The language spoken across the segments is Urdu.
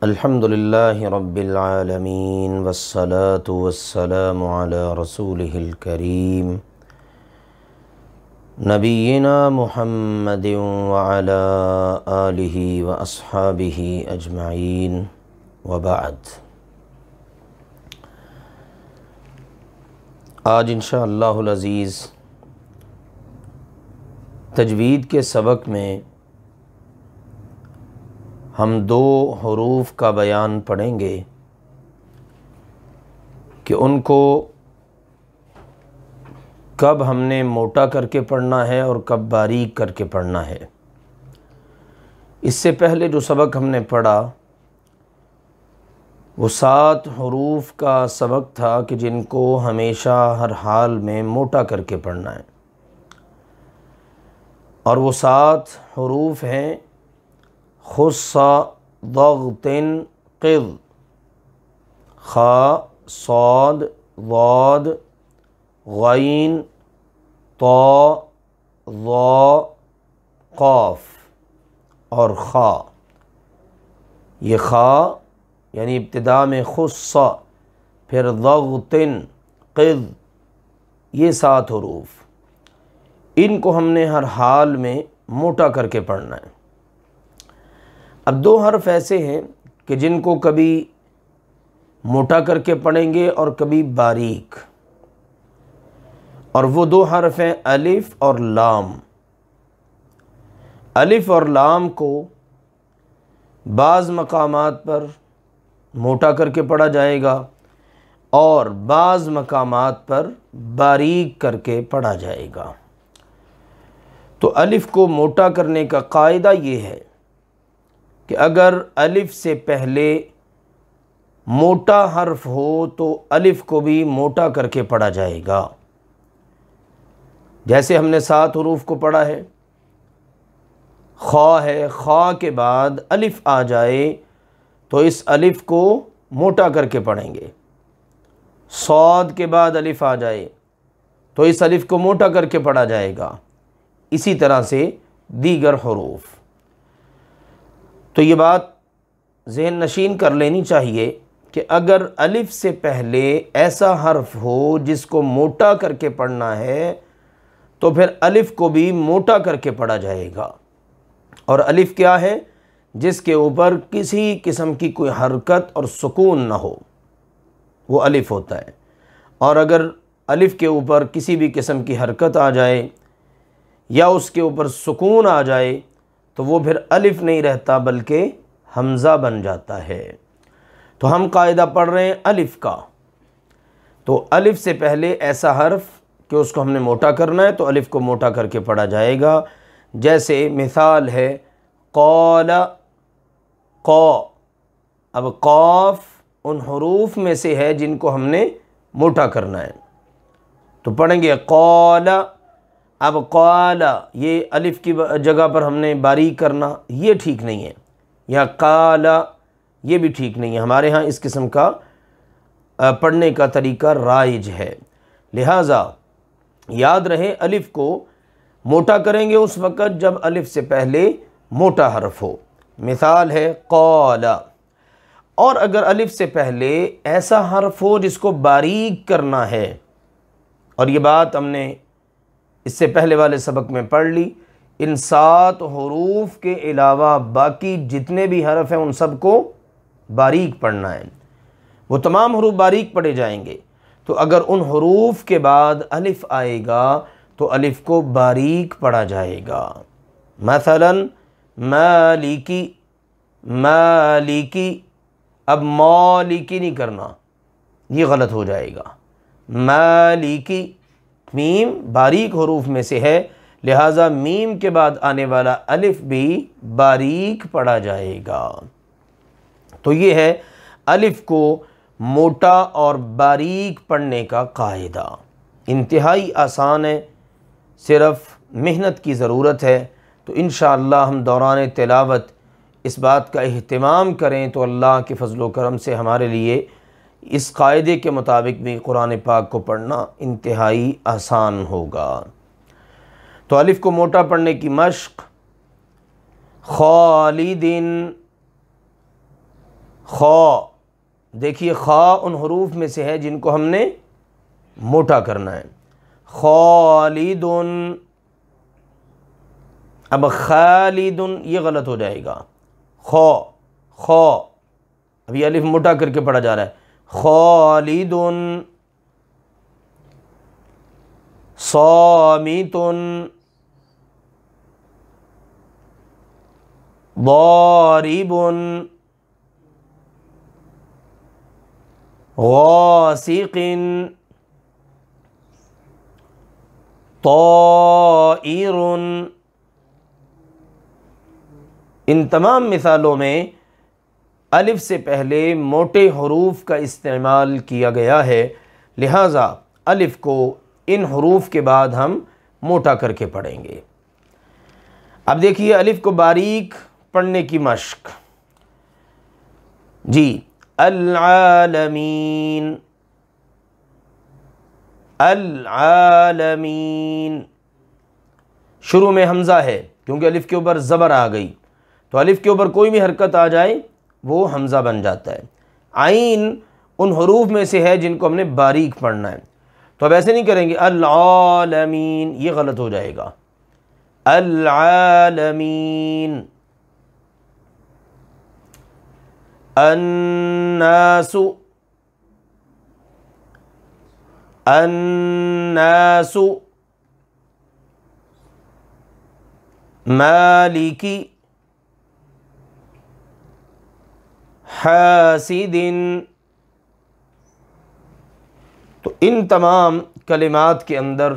الحمد للہ رب العالمین والصلاة والسلام علی رسولہ الکریم نبینا محمد وعلی آلہ واصحابہ اجمعین وبعد۔ آج انشاءاللہ العزیز تجوید کے سبق میں ہم دو حروف کا بیان پڑھیں گے کہ ان کو کب ہم نے موٹا کر کے پڑھنا ہے اور کب باریک کر کے پڑھنا ہے۔ اس سے پہلے جو سبق ہم نے پڑھا وہ 7 حروف کا سبق تھا کہ جن کو ہمیشہ ہر حال میں موٹا کر کے پڑھنا ہے، اور وہ 7 حروف ہیں خص ضغط قض، خا صاد ضاد غین طا ضا قاف اور خا۔ یہ خا یعنی ابتدا میں خص پھر ضغط قض، یہ 7 حروف، ان کو ہم نے ہر حال میں موٹا کر کے پڑھنا ہے۔ اب 2 حرف ایسے ہیں کہ جن کو کبھی موٹا کر کے پڑھیں گے اور کبھی باریک، اور وہ 2 حرف ہیں الف اور لام۔ الف اور لام کو بعض مقامات پر موٹا کر کے پڑھا جائے گا اور بعض مقامات پر باریک کر کے پڑھا جائے گا۔ تو الف کو موٹا کرنے کا قاعدہ یہ ہے کہ اگر الف سے پہلے موٹا حرف ہو تو الف کو بھی موٹا کر کے پڑھا جائے گا۔ جیسے ہم نے 7 حروف کو پڑھا ہے، خا ہے، خا کے بعد الف آ جائے تو اس الف کو موٹا کر کے پڑھیں گے۔ صاد کے بعد الف آ جائے تو اس الف کو موٹا کر کے پڑھا جائے گا۔ اسی طرح سے دیگر حروف۔ تو یہ بات ذہن نشین کر لینی چاہیے کہ اگر الف سے پہلے ایسا حرف ہو جس کو موٹا کر کے پڑھنا ہے تو پھر الف کو بھی موٹا کر کے پڑھا جائے گا۔ اور الف کیا ہے؟ جس کے اوپر کسی قسم کی کوئی حرکت اور سکون نہ ہو، وہ الف ہوتا ہے۔ اور اگر الف کے اوپر کسی بھی قسم کی حرکت آ جائے یا اس کے اوپر سکون آ جائے تو وہ پھر الف نہیں رہتا بلکہ حمزہ بن جاتا ہے۔ تو ہم قاعدہ پڑھ رہے ہیں الف کا، تو الف سے پہلے ایسا حرف کہ اس کو ہم نے موٹا کرنا ہے تو الف کو موٹا کر کے پڑھا جائے گا۔ جیسے مثال ہے قال قا، اب قاف ان حروف میں سے ہے جن کو ہم نے موٹا کرنا ہے، تو پڑھیں گے قال۔ اب قال یہ الف کی جگہ پر ہم نے باریک کرنا، یہ ٹھیک نہیں ہے، یا قال یہ بھی ٹھیک نہیں ہے۔ ہمارے ہاں اس قسم کا پڑھنے کا طریقہ رائج ہے، لہٰذا یاد رہے الف کو موٹا کریں گے اس وقت جب الف سے پہلے موٹا حرف ہو۔ مثال ہے قال۔ اور اگر الف سے پہلے ایسا حرف ہو جس کو باریک کرنا ہے، اور یہ بات ہم نے اس سے پہلے والے سبق میں پڑھ لی، ان 7 حروف کے علاوہ باقی جتنے بھی حرف ہیں ان سب کو باریک پڑھنا ہے، وہ تمام حروف باریک پڑھے جائیں گے۔ تو اگر ان حروف کے بعد الف آئے گا تو الف کو باریک پڑھا جائے گا۔ مثلا مالکی، مالکی، اب مالکی نہیں کرنا، یہ غلط ہو جائے گا۔ مالکی، میم باریک حروف میں سے ہے، لہٰذا میم کے بعد آنے والا الف بھی باریک پڑھا جائے گا۔ تو یہ ہے الف کو موٹا اور باریک پڑھنے کا قاعدہ۔ انتہائی آسان ہے، صرف محنت کی ضرورت ہے۔ تو انشاءاللہ ہم دوران تلاوت اس بات کا اہتمام کریں تو اللہ کے فضل و کرم سے ہمارے لیے اس قاعدے کے مطابق بھی قرآن پاک کو پڑھنا انتہائی آسان ہوگا۔ تو الف کو موٹا پڑھنے کی مشق، خالدین، خا، دیکھیے خا ان حروف میں سے ہے جن کو ہم نے موٹا کرنا ہے. خالد، اب خالد یہ غلط ہو جائے گا. خا، اب یہ الف موٹا کر کے پڑھا جا رہا ہے. خالد، صامت، ضارب، غاسق، طائر. ان تمام مثالوں میں الف سے پہلے موٹے حروف کا استعمال کیا گیا ہے، لہٰذا الف کو ان حروف کے بعد ہم موٹا کر کے پڑھیں گے. اب دیکھیے الف کو باریک پڑھنے کی مشق. جی، العالمین، العالمین. شروع میں حمزہ ہے کیونکہ الف کے اوپر زبر آ گئی، تو الف کے اوپر کوئی بھی حرکت آ جائے وہ حمزہ بن جاتا ہے. عین ان حروف میں سے ہے جن کو ہم نے باریک پڑھنا ہے، تو اب ایسے نہیں کریں گے العالمین، یہ غلط ہو جائے گا. العالمین. الناس، الناس. مالکی، حاسد. تو ان تمام کلمات کے اندر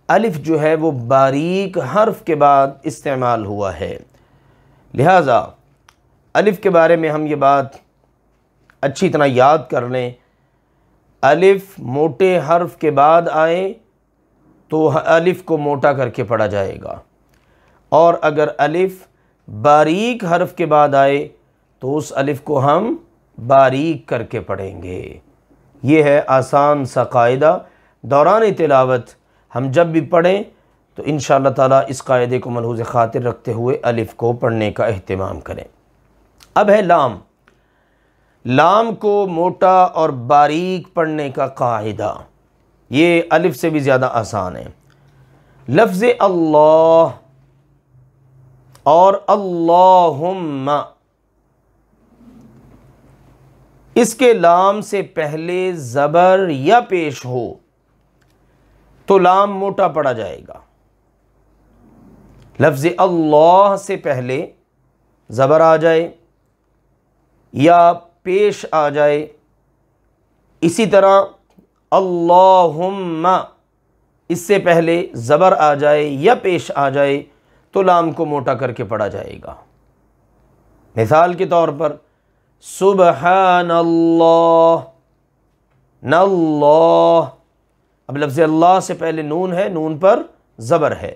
الف جو ہے وہ باریک حرف کے بعد استعمال ہوا ہے، لہٰذا الف کے بارے میں ہم یہ بات اچھی طرح یاد کر لیں. الف موٹے حرف کے بعد آئے تو الف کو موٹا کر کے پڑھا جائے گا، اور اگر الف باریک حرف کے بعد آئے تو اس الف کو ہم باریک کر کے پڑھیں گے. یہ ہے آسان سا قاعدہ. دوران تلاوت ہم جب بھی پڑھیں تو انشاءاللہ تعالیٰ اس قاعدے کو ملحوظ خاطر رکھتے ہوئے الف کو پڑھنے کا اہتمام کریں. اب ہے لام. لام کو موٹا اور باریک پڑھنے کا قاعدہ، یہ الف سے بھی زیادہ آسان ہے. لفظ اللہ اور اللہم، اس کے لام سے پہلے زبر یا پیش ہو تو لام موٹا پڑھا جائے گا. لفظ اللہ سے پہلے زبر آ جائے یا پیش آ جائے، اسی طرح اللہم اس سے پہلے زبر آ جائے یا پیش آ جائے تو لام کو موٹا کر کے پڑھا جائے گا. مثال کے طور پر سبحان اللہ، ناللہ. اب لفظ اللہ سے پہلے نون ہے، نون پر زبر ہے.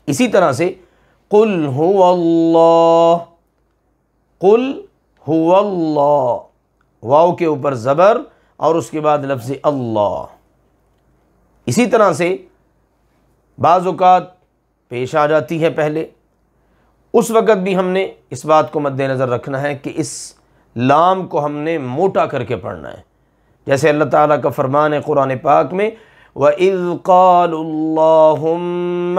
اسی طرح سے قل هو اللہ، قل هو اللہ، واو کے اوپر زبر اور اس کے بعد لفظ اللہ. اسی طرح سے بعض اوقات پیش آ جاتی ہے پہلے، اس وقت بھی ہم نے اس بات کو مد نظر رکھنا ہے کہ اس لام کو ہم نے موٹا کر کے پڑھنا ہے. جیسے اللہ تعالیٰ کا فرمان ہے قرآن پاک میں وَإِذْ قَالُوا اللَّهُمَّ،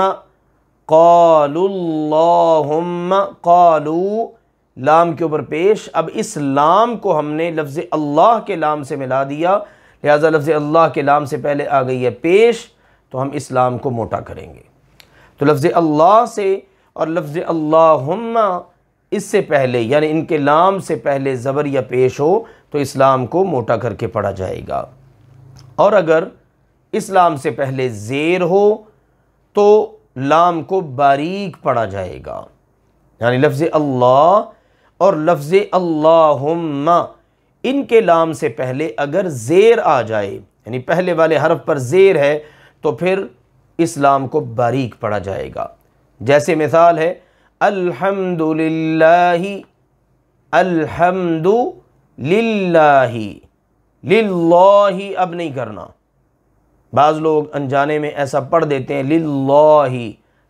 قَالُوا اللَّهُمَّ، قَالُوا لام کے اوپر پیش. اب اس لام کو ہم نے لفظ اللہ کے لام سے ملا دیا، لہذا لفظ اللہ کے لام سے پہلے آ گئی ہے پیش، تو ہم اس لام کو موٹا کریں گے. تو لفظ اللہ سے اور لفظ اللہم اس سے پہلے، یعنی ان کے لام سے پہلے زبر یا پیش ہو تو اسلام کو موٹا کر کے پڑھا جائے گا، اور اگر اسلام سے پہلے زیر ہو تو لام کو باریک پڑھا جائے گا. یعنی لفظ اللہ اور لفظ اللہم ان کے لام سے پہلے اگر زیر آ جائے، یعنی پہلے والے حرف پر زیر ہے، تو پھر اس لام کو باریک پڑھا جائے گا. جیسے مثال ہے الحمدللہ، الحمد للہ، للہ اب نہیں کرنا. بعض لوگ انجانے میں ایسا پڑھ دیتے ہیں للہ،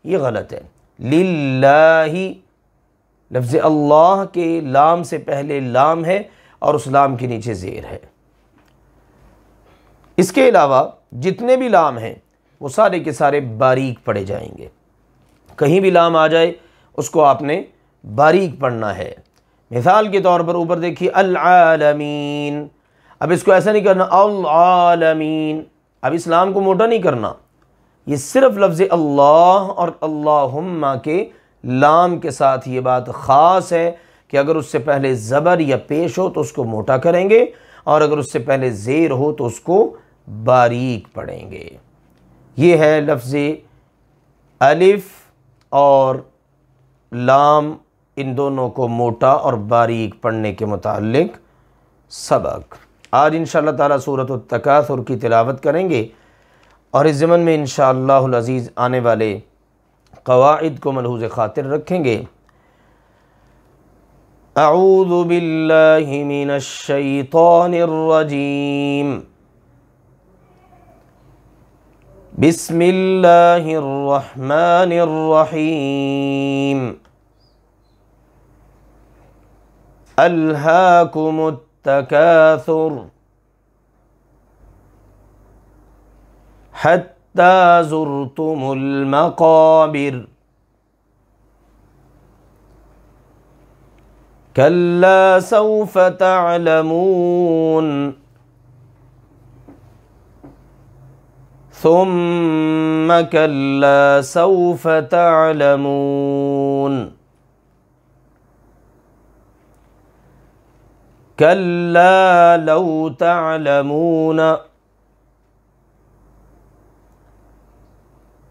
یہ غلط ہے. للہ، لفظ اللہ کے لام سے پہلے لام ہے اور اس لام کے نیچے زیر ہے۔ اس کے علاوہ جتنے بھی لام ہیں وہ سارے کے سارے باریک پڑھے جائیں گے۔ کہیں بھی لام آ جائے اس کو آپ نے باریک پڑھنا ہے۔ مثال کے طور پر اوپر دیکھیے العالمین، اب اس کو ایسا نہیں کرنا العالمین، اب اس لام کو موٹا نہیں کرنا، یہ صرف لفظ اللہ اور اللہم کے لام کے ساتھ یہ بات خاص ہے کہ اگر اس سے پہلے زبر یا پیش ہو تو اس کو موٹا کریں گے، اور اگر اس سے پہلے زیر ہو تو اس کو باریک پڑھیں گے۔ یہ ہے لفظ الف اور لام، ان دونوں کو موٹا اور باریک پڑھنے کے متعلق سبق۔ آج انشاءاللہ تعالیٰ سورۃ التکاثر کی تلاوت کریں گے، اور اس ضمن میں انشاءاللہ العزیز آنے والے قواعد کو ملحوظ خاطر رکھیں گے۔ اعوذ باللہ من الشیطان الرجیم، بسم اللہ الرحمن الرحیم، الہاکم التکاثر حتی زرتم المقابر، کلا سوف تعلمون، ثم کلا سوف تعلمون، کلا لو تعلمون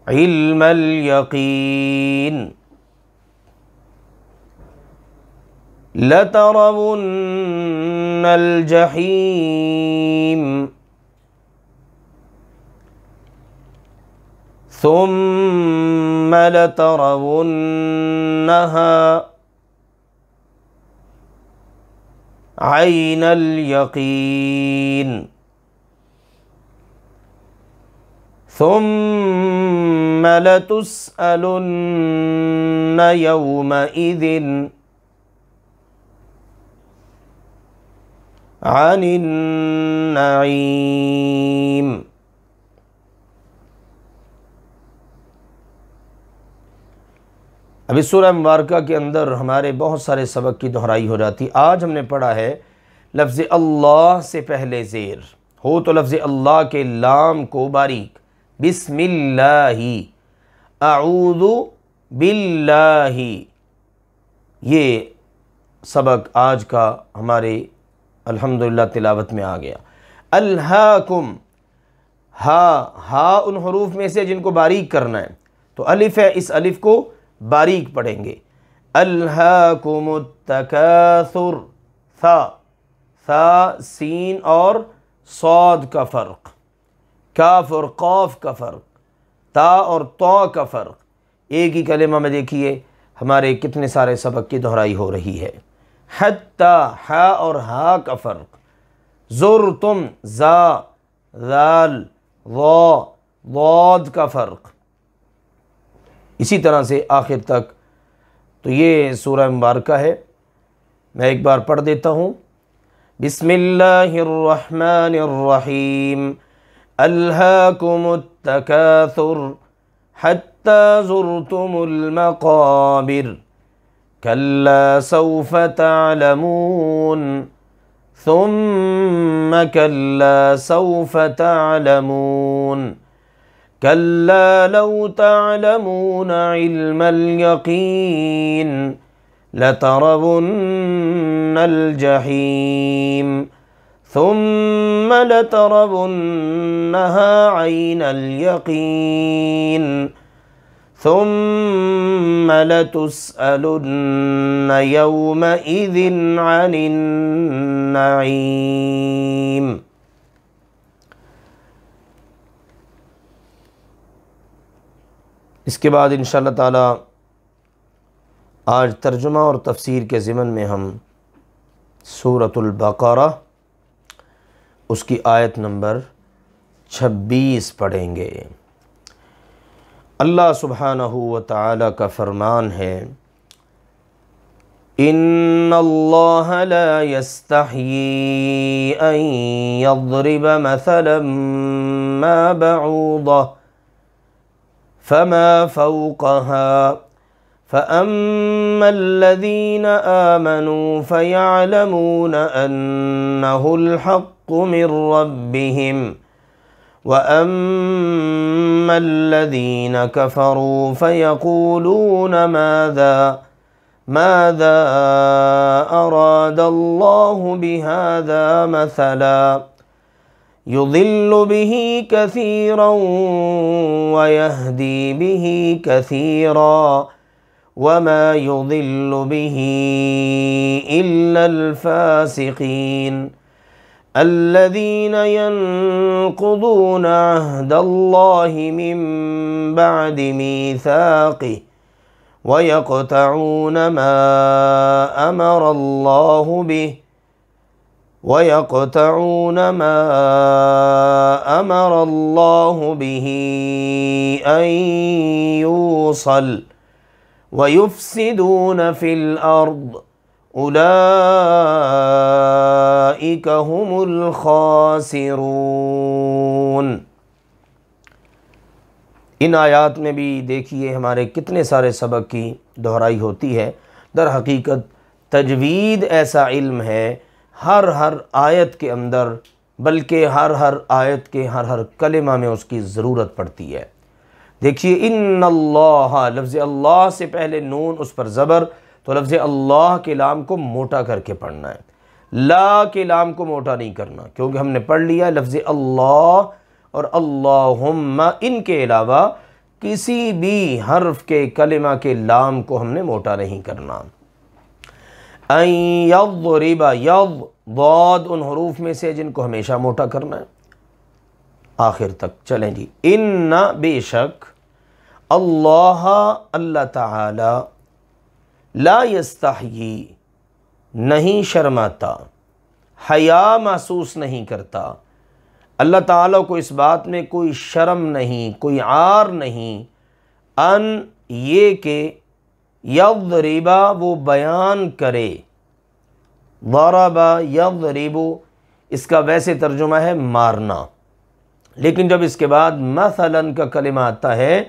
علم الیقین، لترون الجحیم، ثم لترونها عین الیقین، ثم لتسألن یومئذ عن النعیم۔ اب اس سورہ مبارکہ کے اندر ہمارے بہت سارے سبق کی دہرائی ہو جاتی۔ آج ہم نے پڑھا ہے لفظ اللہ سے پہلے زیر ہو تو لفظ اللہ کے لام کو باریک، بسم اللہ، اعوذ باللہ، یہ سبق آج کا ہمارے الحمدللہ تلاوت میں آ گیا۔ الہاکم، ہا ان حروف میں سے جن کو باریک کرنا ہے، تو الف ہے، اس الف کو باریک پڑھیں گے۔ الہاکم التکاثر، ثا سین اور صاد کا فرق، کاف اور قاف کا فرق، تا اور طا کا فرق، ایک ہی کلمہ میں دیکھیے ہمارے کتنے سارے سبق کی دہرائی ہو رہی ہے۔ حتی، ہا اور ہا کا فرق، زرتم، زا، ذال، ضا، ضاد کا فرق، اسی طرح سے آخر تک۔ تو یہ سورہ مبارکہ ہے، میں ایک بار پڑھ دیتا ہوں۔ بسم اللہ الرحمن الرحیم، الہاکم التکاثر حتی زرتم المقابر، کلا سوف تعلمون، ثم کلا سوف تعلمون، کلا لو تعلمون علم الیقین، لترون الجحیم، ثم لترونها عین الیقین، ثم لتسألن یومئذ عن النعیم۔ اس کے بعد انشاءاللہ تعالی آج ترجمہ اور تفسیر کے ضمن میں ہم سورۃ البقرہ اس کی آیت نمبر 26 پڑھیں گے۔ اللہ سبحانہ و تعالی کا فرمان ہے، ان اللہ لا یستحیی ان یضرب مثلا ما بعوضہ فما فوقها فأما الذين آمنوا فيعلمون أنه الحق من ربهم وأما الذين كفروا فيقولون ماذا أراد الله بهذا مثلا يضل به كثيرا ويهدي به كثيرا وما يضل به إلا الفاسقين الذين ينقضون عهد الله من بعد ميثاقه ويقطعون ما أمر الله به أن يوصل وَيُفْسِدُونَ فِي الْأَرْضِ أُولَئِكَ هُمُ الْخَاسِرُونَ۔ ان آیات میں بھی دیکھیے ہمارے کتنے سارے سبق کی دہرائی ہوتی ہے۔ در حقیقت تجوید ایسا علم ہے ہر آیت کے اندر، بلکہ ہر آیت کے ہر کلمہ میں اس کی ضرورت پڑتی ہے۔ دیکھیے ان اللہ، لفظ اللہ سے پہلے نون اس پر زبر، تو لفظ اللہ کے لام کو موٹا کر کے پڑھنا ہے، لا کے لام کو موٹا نہیں کرنا، کیونکہ ہم نے پڑھ لیا لفظ اللہ اور اللہم، ان کے علاوہ کسی بھی حرف کے کلمہ کے لام کو ہم نے موٹا نہیں کرنا۔ ان یضرب، ضاد ان حروف میں سے جن کو ہمیشہ موٹا کرنا ہے آخر تک۔ چلیں جی، ان بے شک، اللہ اللہ تعالی، لا یستحیی نہیں شرماتا، حیا محسوس نہیں کرتا، اللہ تعالیٰ کو اس بات میں کوئی شرم نہیں، کوئی عار نہیں، ان یہ کہ یضربا وہ بیان کرے، ضرب یضرب اس کا ویسے ترجمہ ہے مارنا، لیکن جب اس کے بعد مثلا کا کلمہ آتا ہے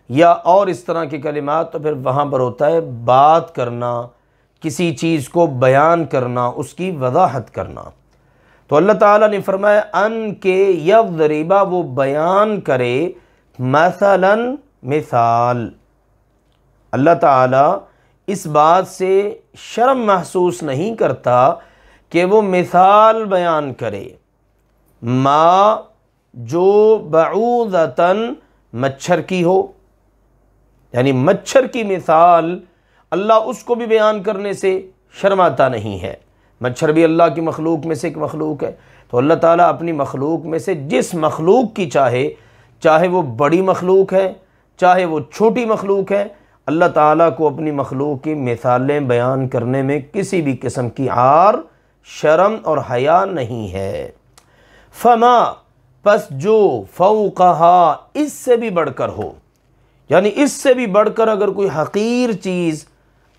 یا اور اس طرح کے کلمات تو پھر وہاں پر ہوتا ہے بات کرنا، کسی چیز کو بیان کرنا، اس کی وضاحت کرنا۔ تو اللہ تعالیٰ نے فرمایا ان کے یضربا وہ بیان کرے، مثلا مثال۔ اللہ تعالیٰ اس بات سے شرم محسوس نہیں کرتا کہ وہ مثال بیان کرے، ما جو بعوضتاً مچھر کی ہو، یعنی مچھر کی مثال اللہ اس کو بھی بیان کرنے سے شرماتا نہیں ہے۔ مچھر بھی اللہ کی مخلوق میں سے ایک مخلوق ہے، تو اللہ تعالیٰ اپنی مخلوق میں سے جس مخلوق کی چاہے وہ بڑی مخلوق ہے، چاہے وہ چھوٹی مخلوق ہے، اللہ تعالیٰ کو اپنی مخلوق کی مثالیں بیان کرنے میں کسی بھی قسم کی عار، شرم اور حیا نہیں ہے۔ فما پس جو فوقہا اس سے بھی بڑھ کر ہو، یعنی اس سے بھی بڑھ کر اگر کوئی حقیر چیز،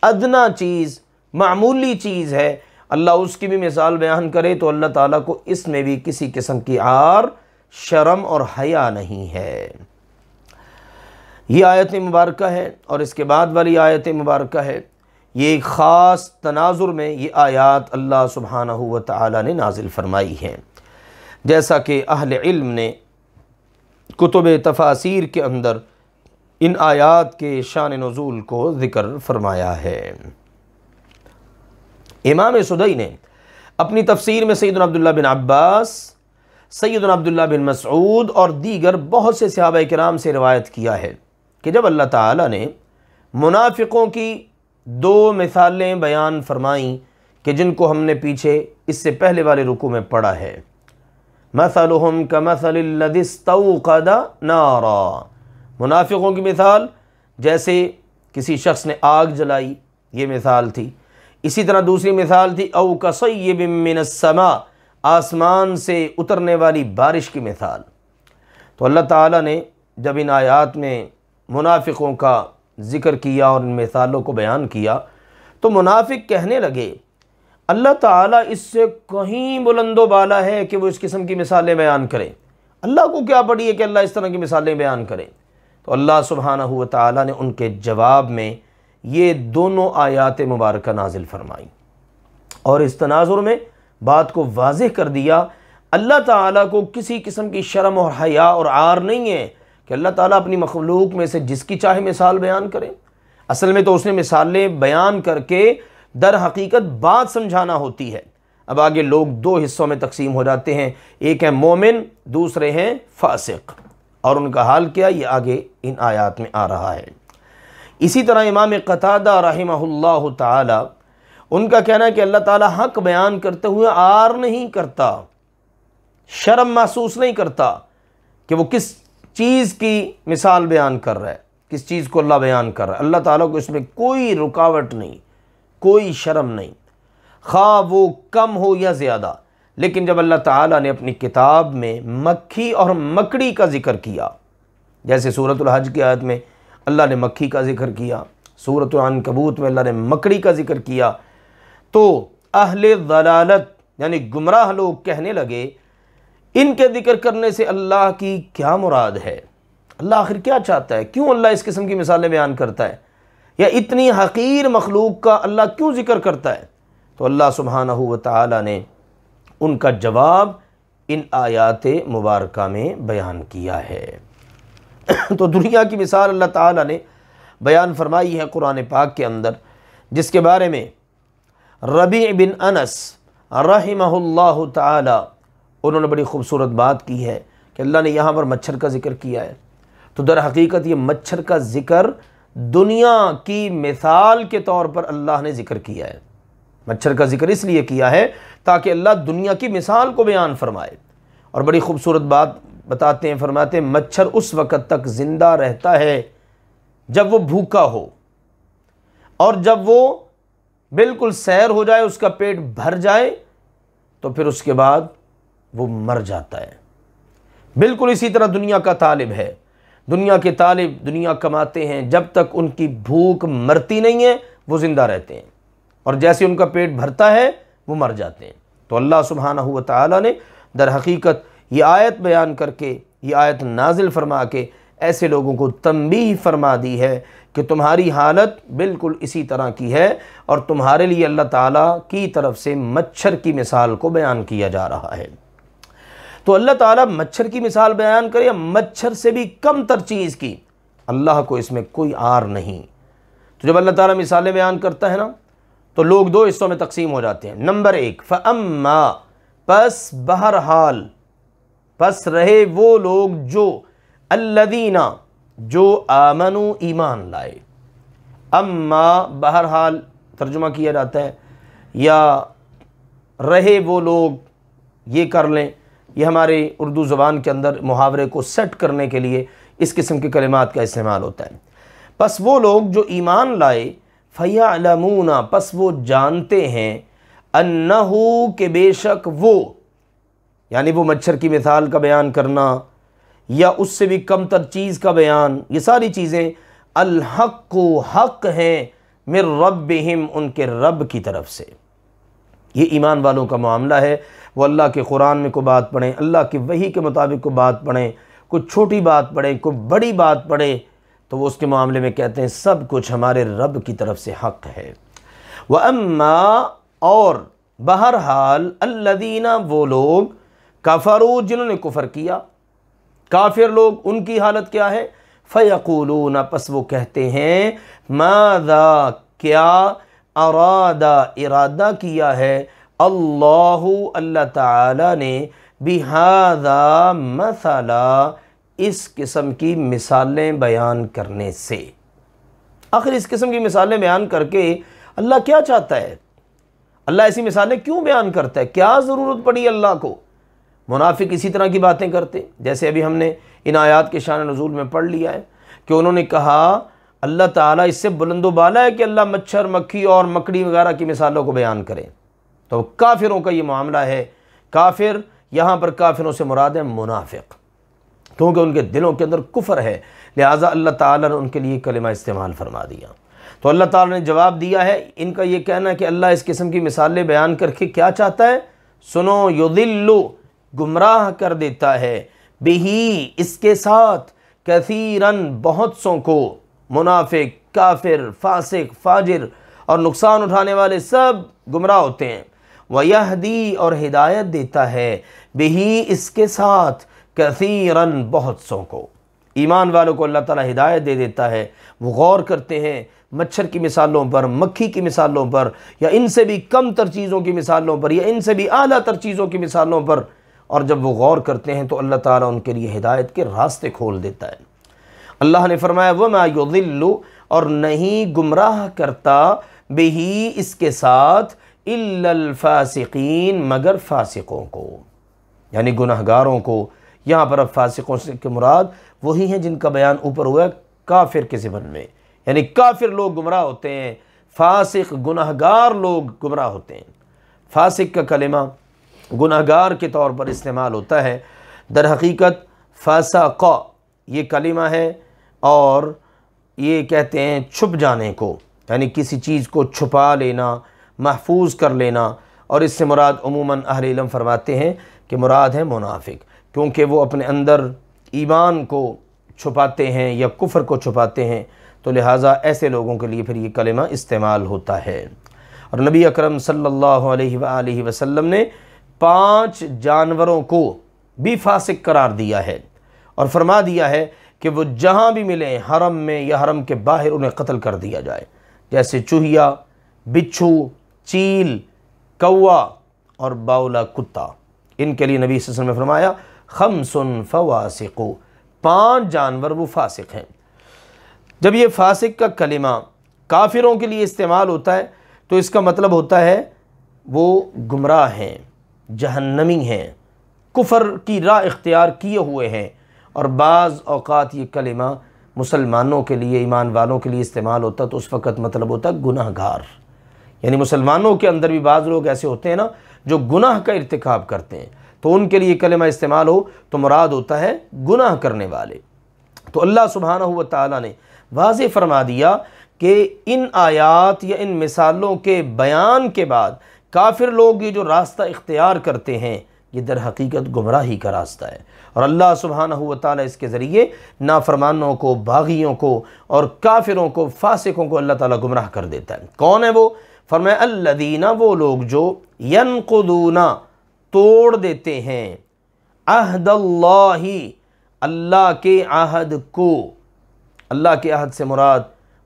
ادنا چیز، معمولی چیز ہے، اللہ اس کی بھی مثال بیان کرے تو اللہ تعالیٰ کو اس میں بھی کسی قسم کی عار، شرم اور حیا نہیں ہے۔ یہ آیت مبارکہ ہے، اور اس کے بعد والی آیت مبارکہ ہے، یہ ایک خاص تناظر میں یہ آیات اللہ سبحانہ و تعالیٰ نے نازل فرمائی ہیں، جیسا کہ اہل علم نے کتب تفاسیر کے اندر ان آیات کے شان نزول کو ذکر فرمایا ہے۔ امام سدی نے اپنی تفسیر میں سیدنا عبداللہ بن عباس، سیدنا عبداللہ بن مسعود اور دیگر بہت سے صحابہ کرام سے روایت کیا ہے کہ جب اللہ تعالیٰ نے منافقوں کی دو مثالیں بیان فرمائیں کہ جن کو ہم نے پیچھے اس سے پہلے والے رکوع میں پڑھا ہے، مثلہم کمثل الذی استوقد نارا، منافقوں کی مثال جیسے کسی شخص نے آگ جلائی، یہ مثال تھی۔ اسی طرح دوسری مثال تھی او کصیب من السماء، آسمان سے اترنے والی بارش کی مثال۔ تو اللہ تعالیٰ نے جب ان آیات میں منافقوں کا ذکر کیا اور ان مثالوں کو بیان کیا تو منافق کہنے لگے اللہ تعالیٰ اس سے کہیں بلند و بالا ہے کہ وہ اس قسم کی مثالیں بیان کرے، اللہ کو کیا پڑی ہے کہ اللہ اس طرح کی مثالیں بیان کرے؟ تو اللہ سبحانہ و تعالیٰ نے ان کے جواب میں یہ دونوں آیات مبارکہ نازل فرمائیں اور اس تناظر میں بات کو واضح کر دیا اللہ تعالیٰ کو کسی قسم کی شرم اور حیا اور عار نہیں ہے کہ اللہ تعالیٰ اپنی مخلوق میں سے جس کی چاہے مثال بیان کرے۔ اصل میں تو اس نے مثالیں بیان کر کے در حقیقت بات سمجھانا ہوتی ہے۔ اب آگے لوگ دو حصوں میں تقسیم ہو جاتے ہیں، ایک ہے مومن، دوسرے ہیں فاسق، اور ان کا حال کیا یہ آگے ان آیات میں آ رہا ہے۔ اسی طرح امام قتادہ رحمہ اللہ تعالی ان کا کہنا ہے کہ اللہ تعالیٰ حق بیان کرتے ہوئے عار نہیں کرتا، شرم محسوس نہیں کرتا کہ وہ کس چیز کی مثال بیان کر رہا ہے، کس چیز کو اللہ بیان کر رہا ہے۔ اللہ تعالیٰ کو اس میں کوئی رکاوٹ نہیں، کوئی شرم نہیں، خواہ وہ کم ہو یا زیادہ۔ لیکن جب اللہ تعالیٰ نے اپنی کتاب میں مکھی اور مکڑی کا ذکر کیا، جیسے سورۃ الحج کی آیت میں اللہ نے مکھی کا ذکر کیا، سورۃ العنکبوت میں اللہ نے مکڑی کا ذکر کیا، تو اہل ضلالت یعنی گمراہ لوگ کہنے لگے ان کے ذکر کرنے سے اللہ کی کیا مراد ہے، اللہ آخر کیا چاہتا ہے، کیوں اللہ اس قسم کی مثالیں بیان کرتا ہے، یا اتنی حقیر مخلوق کا اللہ کیوں ذکر کرتا ہے؟ تو اللہ سبحانہ و تعالی نے ان کا جواب ان آیات مبارکہ میں بیان کیا ہے۔ تو دنیا کی مثال اللہ تعالیٰ نے بیان فرمائی ہے قرآن پاک کے اندر، جس کے بارے میں ربیع بن انس رحمہ اللہ تعالی انہوں نے بڑی خوبصورت بات کی ہے کہ اللہ نے یہاں پر مچھر کا ذکر کیا ہے، تو در حقیقت یہ مچھر کا ذکر دنیا کی مثال کے طور پر اللہ نے ذکر کیا ہے۔ مچھر کا ذکر اس لیے کیا ہے تاکہ اللہ دنیا کی مثال کو بیان فرمائے، اور بڑی خوبصورت بات بتاتے ہیں، فرماتے ہیں مچھر اس وقت تک زندہ رہتا ہے جب وہ بھوکا ہو، اور جب وہ بالکل سیر ہو جائے، اس کا پیٹ بھر جائے، تو پھر اس کے بعد وہ مر جاتا ہے۔ بالکل اسی طرح دنیا کا طالب ہے، دنیا کے طالب دنیا کماتے ہیں، جب تک ان کی بھوک مرتی نہیں ہے وہ زندہ رہتے ہیں، اور جیسے ان کا پیٹ بھرتا ہے وہ مر جاتے ہیں۔ تو اللہ سبحانہ و تعالی نے در حقیقت یہ آیت بیان کر کے، یہ آیت نازل فرما کے ایسے لوگوں کو تنبیہ فرما دی ہے کہ تمہاری حالت بالکل اسی طرح کی ہے، اور تمہارے لیے اللہ تعالیٰ کی طرف سے مچھر کی مثال کو بیان کیا جا رہا ہے۔ تو اللہ تعالیٰ مچھر کی مثال بیان کرے یا مچھر سے بھی کم تر چیز کی، اللہ کو اس میں کوئی عار نہیں۔ تو جب اللہ تعالیٰ مثالیں بیان کرتا ہے نا تو لوگ دو حصوں میں تقسیم ہو جاتے ہیں۔ نمبر ایک، فَأَمَّا، پس بہرحال، پس رہے وہ لوگ جو الذین، جو آمنوا، ایمان لائے۔ اما بہرحال ترجمہ کیا جاتا ہے، یا رہے وہ لوگ، یہ کر لیں، یہ ہمارے اردو زبان کے اندر محاورے کو سیٹ کرنے کے لیے اس قسم کے کلمات کا استعمال ہوتا ہے۔ پس وہ لوگ جو ایمان لائے، فَيَعْلَمُونَ، پس وہ جانتے ہیں، أَنَّهُ، کہ بے شک وہ، یعنی وہ مچھر کی مثال کا بیان کرنا یا اس سے بھی کم تر چیز کا بیان، یہ ساری چیزیں الحق، حق ہیں، من ربہم، ان کے رب کی طرف سے۔ یہ ایمان والوں کا معاملہ ہے، وہ اللہ کے قرآن میں کوئی بات پڑھیں، اللہ کی وحی کے مطابق کوئی بات پڑھیں، کوئی چھوٹی بات پڑھیں، کوئی بڑی بات پڑھیں، تو وہ اس کے معاملے میں کہتے ہیں سب کچھ ہمارے رب کی طرف سے حق ہے۔ وَأَمَّا، اور بہرحال، الذین، وہ لوگ، کفروا، جنہوں نے کفر کیا، کافر لوگ، ان کی حالت کیا ہے؟ فَيَقُولُونَ، پس وہ کہتے ہیں، ماذا، کیا، ارادہ، ارادہ کیا ہے، اللہ، اللہ تعالی نے، بِهَذَا، مثلا، اس قسم کی مثالیں بیان کرنے سے۔ آخر اس قسم کی مثالیں بیان کر کے اللہ کیا چاہتا ہے؟ اللہ ایسی مثالیں کیوں بیان کرتا ہے؟ کیا ضرورت پڑی اللہ کو؟ منافق اسی طرح کی باتیں کرتے، جیسے ابھی ہم نے ان آیات کے شان نزول میں پڑھ لیا ہے کہ انہوں نے کہا اللہ تعالیٰ اس سے بلند و بالا ہے کہ اللہ مچھر، مکھی اور مکڑی وغیرہ کی مثالوں کو بیان کرے۔ تو کافروں کا یہ معاملہ ہے۔ کافر، یہاں پر کافروں سے مراد ہے منافق، کیونکہ ان کے دلوں کے اندر کفر ہے، لہٰذا اللہ تعالیٰ نے ان کے لیے کلمہ استعمال فرما دیا۔ تو اللہ تعالیٰ نے جواب دیا ہے ان کا یہ کہنا کہ اللہ اس قسم کی مثالیں بیان کر کے کیا چاہتا ہے؟ سنو، یضل، گمراہ کر دیتا ہے، بہی، اس کے ساتھ، کثیرن، بہت سوں کو، منافق، کافر، فاسق، فاجر اور نقصان اٹھانے والے سب گمراہ ہوتے ہیں، ویہدی، اور ہدایت دیتا ہے، بہی، اس کے ساتھ، کثیرن، بہت سوں کو۔ ایمان والوں کو اللہ تعالیٰ ہدایت دے دیتا ہے، وہ غور کرتے ہیں مچھر کی مثالوں پر، مکھی کی مثالوں پر، یا ان سے بھی کم تر چیزوں کی مثالوں پر، یا ان سے بھی اعلیٰ تر چیزوں کی مثالوں پر، اور جب وہ غور کرتے ہیں تو اللہ تعالیٰ ان کے لیے ہدایت کے راستے کھول دیتا ہے۔ اللہ نے فرمایا وَمَا يُضِلُّ، اور نہیں گمراہ کرتا، بِهِ، اس کے ساتھ، إِلَّا الْفَاسِقِينَ، مگر فاسقوں کو، یعنی گناہگاروں کو۔ یہاں پر اب فاسقوں سے کے مراد وہی ہیں جن کا بیان اوپر ہوا ہے کافر کے ضمن میں، یعنی کافر لوگ گمراہ ہوتے ہیں، فاسق گناہگار لوگ گمراہ ہوتے ہیں۔ فاسق کا کلمہ گناہگار کے طور پر استعمال ہوتا ہے، در حقیقت فسق یہ کلمہ ہے، اور یہ کہتے ہیں چھپ جانے کو، یعنی کسی چیز کو چھپا لینا، محفوظ کر لینا، اور اس سے مراد عموماً اہل علم فرماتے ہیں کہ مراد ہے منافق، کیونکہ وہ اپنے اندر ایمان کو چھپاتے ہیں یا کفر کو چھپاتے ہیں، تو لہٰذا ایسے لوگوں کے لیے پھر یہ کلمہ استعمال ہوتا ہے۔ اور نبی اکرم صلی اللہ علیہ وآلہ وسلم نے 5 جانوروں کو بھی فاسق قرار دیا ہے، اور فرما دیا ہے کہ وہ جہاں بھی ملیں، حرم میں یا حرم کے باہر، انہیں قتل کر دیا جائے، جیسے چوہیا، بچھو، چیل، کوا اور باولا کتا۔ ان کے لیے نبی صلی اللہ علیہ وسلم نے فرمایا 5 فواسق، 5 جانور وہ فاسق ہیں۔ جب یہ فاسق کا کلمہ کافروں کے لیے استعمال ہوتا ہے تو اس کا مطلب ہوتا ہے وہ گمراہ ہیں، جہنمی ہیں، کفر کی راہ اختیار کیے ہوئے ہیں۔ اور بعض اوقات یہ کلمہ مسلمانوں کے لیے، ایمان والوں کے لیے استعمال ہوتا تو اس وقت مطلب ہوتا گناہ گار، یعنی مسلمانوں کے اندر بھی بعض لوگ ایسے ہوتے ہیں نا جو گناہ کا ارتکاب کرتے ہیں، تو ان کے لیے کلمہ استعمال ہو تو مراد ہوتا ہے گناہ کرنے والے۔ تو اللہ سبحانہ و تعالیٰ نے واضح فرما دیا کہ ان آیات یا ان مثالوں کے بیان کے بعد کافر لوگ یہ جو راستہ اختیار کرتے ہیں یہ در حقیقت گمراہی کا راستہ ہے، اور اللہ سبحانہ و تعالیٰ اس کے ذریعے نافرمانوں کو، باغیوں کو اور کافروں کو، فاسقوں کو اللہ تعالیٰ گمراہ کر دیتا ہے۔ کون ہے وہ؟ فرمایا الذین، وہ لوگ جو ینقضون، توڑ دیتے ہیں، عہد اللہ، اللہ کے عہد کو۔ اللہ کے عہد سے مراد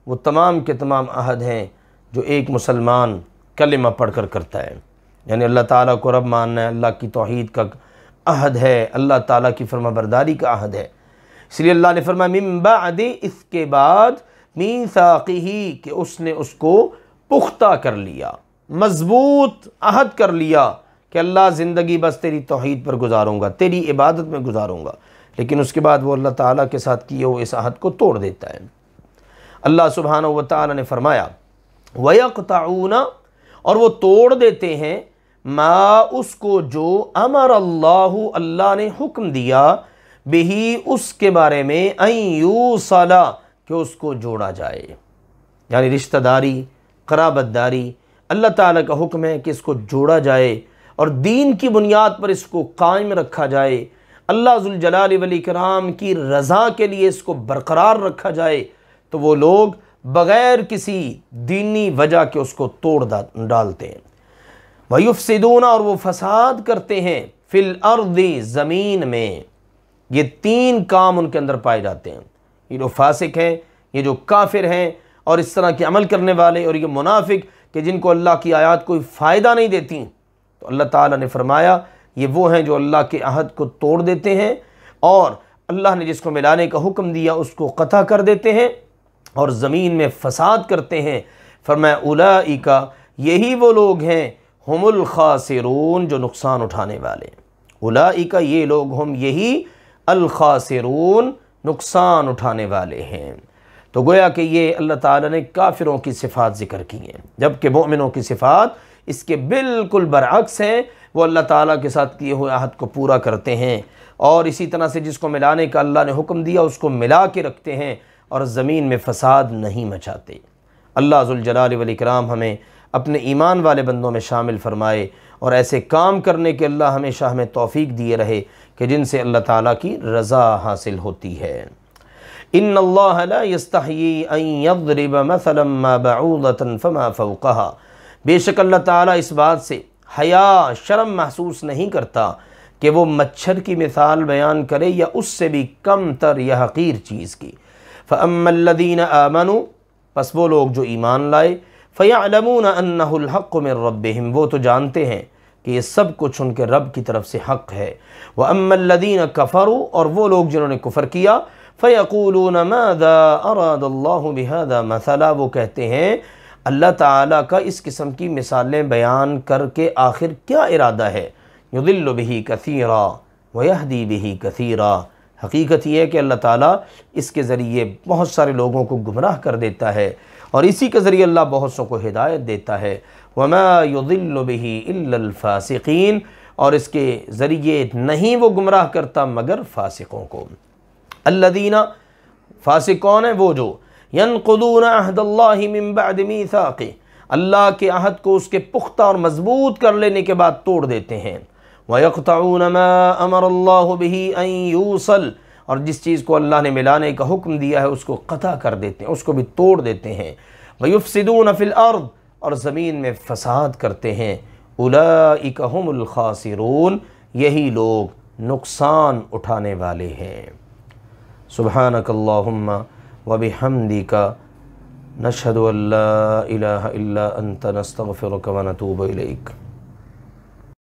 وہ تمام کے تمام عہد ہیں جو ایک مسلمان کلمہ پڑھ کر کرتا ہے، یعنی اللہ تعالیٰ کو رب ماننا ہے، اللہ کی توحید کا عہد ہے، اللہ تعالیٰ کی فرما برداری کا عہد ہے۔ اس لیے اللہ نے فرمایا من بعد، اس کے بعد، میثاقہ، کہ اس نے اس کو پختہ کر لیا، مضبوط عہد کر لیا کہ اللہ زندگی بس تیری توحید پر گزاروں گا، تیری عبادت میں گزاروں گا، لیکن اس کے بعد وہ اللہ تعالیٰ کے ساتھ کیے ہوئے اس عہد کو توڑ دیتا ہے۔ اللہ سبحانہ و تعالیٰ نے فرمایا وَيَقْطَعُونَ، اور وہ توڑ دیتے ہیں، ما، اس کو، جو، امر اللہ، اللہ نے حکم دیا، بہی، اس کے بارے میں، ان یوصل، کہ اس کو جوڑا جائے، یعنی رشتہ داری، قرابت داری، اللہ تعالیٰ کا حکم ہے کہ اس کو جوڑا جائے اور دین کی بنیاد پر اس کو قائم رکھا جائے، اللہ ذوالجلال والاکرام کی رضا کے لیے اس کو برقرار رکھا جائے، تو وہ لوگ بغیر کسی دینی وجہ کے اس کو توڑ ڈالتے ہیں۔ وَيُفْسِدُونَ، اور وہ فساد کرتے ہیں، فِي الْأَرْضِ، زمین میں۔ یہ 3 کام ان کے اندر پائے جاتے ہیں، یہ جو فاسق ہیں، یہ جو کافر ہیں اور اس طرح کے عمل کرنے والے، اور یہ منافق کہ جن کو اللہ کی آیات کوئی فائدہ نہیں دیتی۔ تو اللہ تعالیٰ نے فرمایا یہ وہ ہیں جو اللہ کے عہد کو توڑ دیتے ہیں، اور اللہ نے جس کو ملانے کا حکم دیا اس کو قطع کر دیتے ہیں، اور زمین میں فساد کرتے ہیں۔ فرمایا اولئک، یہی وہ لوگ ہیں، ہم الخاسرون، جو نقصان اٹھانے والے۔ اولئک، یہ لوگ، ہم، یہی، الخاسرون، نقصان اٹھانے والے ہیں۔ تو گویا کہ یہ اللہ تعالیٰ نے کافروں کی صفات ذکر کی ہیں، جبکہ مومنوں کی صفات اس کے بالکل برعکس ہیں، وہ اللہ تعالیٰ کے ساتھ کیے ہوئے عہد کو پورا کرتے ہیں، اور اسی طرح سے جس کو ملانے کا اللہ نے حکم دیا اس کو ملا کے رکھتے ہیں، اور زمین میں فساد نہیں مچاتے۔ اللہ ذوالجلال والاکرام ہمیں اپنے ایمان والے بندوں میں شامل فرمائے اور ایسے کام کرنے کے اللہ ہمیشہ ہمیں توفیق دیے رہے کہ جن سے اللہ تعالیٰ کی رضا حاصل ہوتی ہے۔ ان اللہ لا یستحیی ان یضرب مثلا ما بعوضة فما فوقها، بے شک اللہ تعالیٰ اس بات سے حیا شرم محسوس نہیں کرتا کہ وہ مچھر کی مثال بیان کرے یا اس سے بھی کم تر یا حقیر چیز کی۔ فَأَمَّا الَّذِينَ آمَنُوا، پس وہ لوگ جو ایمان لائے، فَيَعْلَمُونَ أَنَّهُ الْحَقُّ مِن رَبِّهِمْ، وہ تو جانتے ہیں کہ یہ سب کچھ ان کے رب کی طرف سے حق ہے۔ وَأَمَّا الَّذِينَ كَفَرُوا، اور وہ لوگ جنہوں نے کفر کیا، فَيَقُولُونَ مَاذَا أَرَادَ اللَّهُ بِهَذَا مَثَلًا، وہ کہتے ہیں اللہ تعالیٰ کا اس قسم کی مثالیں بیان کر کے آخر کیا ارادہ ہے؟ یضل بہ کثیرا ویہدی بہ کثیرا، حقیقت یہ ہے کہ اللہ تعالیٰ اس کے ذریعے بہت سارے لوگوں کو گمراہ کر دیتا ہے اور اسی کے ذریعے اللہ بہت سو کو ہدایت دیتا ہے۔ وما یضل بہ الا الفاسقین، اور اس کے ذریعے نہیں وہ گمراہ کرتا مگر فاسقوں کو۔ الذین، فاسق کون ہیں؟ وہ جو ینقضون عہد اللہ من بعد میثاقہ، اللہ کے عہد کو اس کے پختہ اور مضبوط کر لینے کے بعد توڑ دیتے ہیں۔ وَيَقْطَعُونَ مَا أَمَرَ اللَّهُ بِهِ أَن يُوصَلْ، اور جس چیز کو اللہ نے ملانے کا حکم دیا ہے اس کو قطع کر دیتے ہیں، اس کو بھی توڑ دیتے ہیں۔ وَيُفْسِدُونَ فِي الْأَرْضِ، اور زمین میں فساد کرتے ہیں۔ أُولَئِكَ هُمُ الْخَاسِرُونَ، یہی لوگ نقصان اٹھانے والے ہیں۔ سبحانک اللہم وبحمدک، نشہد ان لا الہ الا انت، نستغفرک ونتوب الیک۔